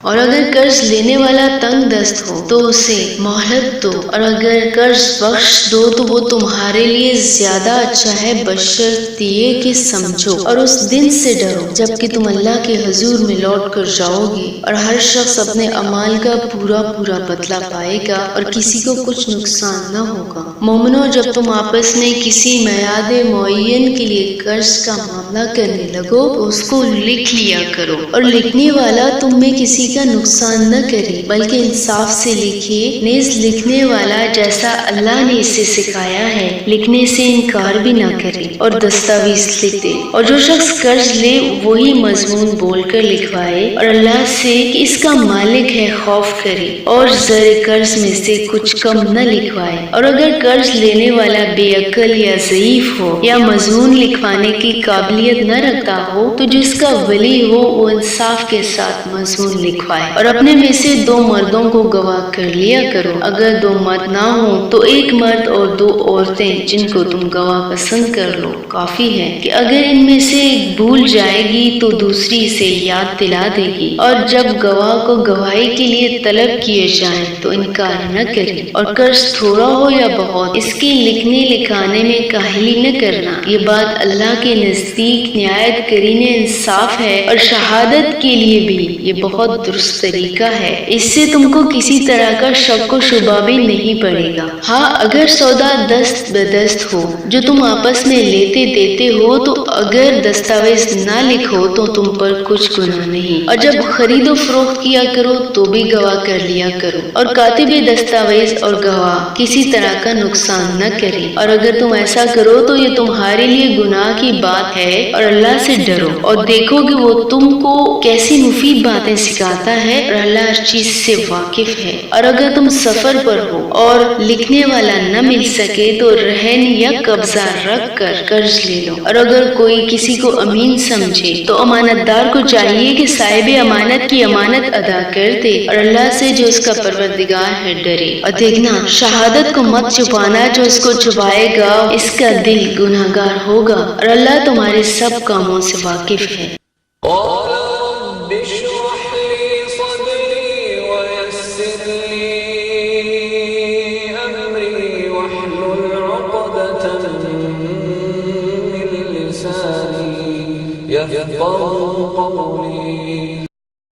اور اگر قرض لینے والا تنگ دست ہو تو اسے مہلت دو، اور اگر قرض بخش دو تو وہ تمہارے لیے زیادہ اچھا ہے، بشرط یہ کہ سمجھو اور اس دن سے ڈرو جبکہ تم اللہ کے حضور میں لوٹ کر جاؤ گے، اور ہر شخص اپنے اعمال کا پورا بدلہ پائے گا اور کسی کو کچھ نقصان نہ ہوگا۔ مومنو، جب تم آپس میں کسی میعاد معین کے لیے قرض کا معاملہ کرنے لگو تو اس کو لکھ لیا کرو، اور لکھنے والا تم میں کسی کا نقصان نہ کرے بلکہ انصاف سے لکھے، نیز لکھنے والا جیسا اللہ نے اسے سکھایا ہے لکھنے سے انکار بھی نہ کرے، اور دستاویز لکھ دے، اور جو شخص قرض لے وہی مضمون بول کر لکھوائے اور اللہ سے کہ اس کا مالک ہے خوف کرے، اور زر قرض میں سے کچھ کم نہ لکھوائے۔ اور اگر قرض لینے والا بے عقل یا ضعیف ہو یا مضمون لکھوانے کی قابلیت نہ رکھتا ہو تو جس کا ولی ہو وہ انصاف کے ساتھ مضمون لکھوائے، اور اپنے میں سے 2 مردوں کو گواہ کر لیا کرو، اگر 2 مرد نہ ہوں تو 1 مرد اور 2 عورتیں جن کو تم گواہ پسند کر لو کافی ہے، کہ اگر ان میں سے ایک بھول جائے گی تو دوسری اسے یاد دلا دے گی، اور جب گواہ کو گواہی کے لیے طلب کیے جائیں تو انکار نہ کرے، اور قرض تھوڑا ہو یا بہت اس کے لکھنے لکھانے میں کاہلی نہ کرنا، یہ بات اللہ کے نزدیک نہایت قرین انصاف ہے، اور شہادت کے لیے بھی یہ بہت درست طریقہ ہے، اس سے تم کو کسی طرح کا شک و شبہ بھی نہیں پڑے گا۔ ہاں، اگر سودا دست بدست ہو جو تم آپس میں لیتے دیتے ہو تو اگر دستاویز نہ لکھو تو تم پر کچھ گناہ نہیں، اور جب خرید و فروخت کیا کرو تو بھی گواہ کر لیا کرو، اور کاتب دستاویز اور گواہ کسی طرح کا نقصان نہ کرے، اور اگر تم ایسا کرو تو یہ تمہارے لیے گناہ کی بات ہے، اور اللہ سے ڈرو اور دیکھو کہ وہ تم کو کیسی مفید باتیں سکھاتا ہے، اور اللہ ہر چیز سے واقف ہے۔ اور اگر تم سفر پر ہو اور لکھنے والا نہ مل سکے تو رہن یا قبضہ رکھ کر قرض لے لو، اور اگر کوئی کسی کو امین سمجھے تو امانت دار کو چاہیے کہ صاحب امانت کی امانت ادا کر دے، اور اللہ سے جو اس کا پروردگار ہے ڈرے، اور دیکھنا شہادت کو مت چھپانا، جو اس کو چھپائے گا اس کا دل گناہگار ہوگا، اور اللہ تمہارے سب کاموں سے واقف ہے۔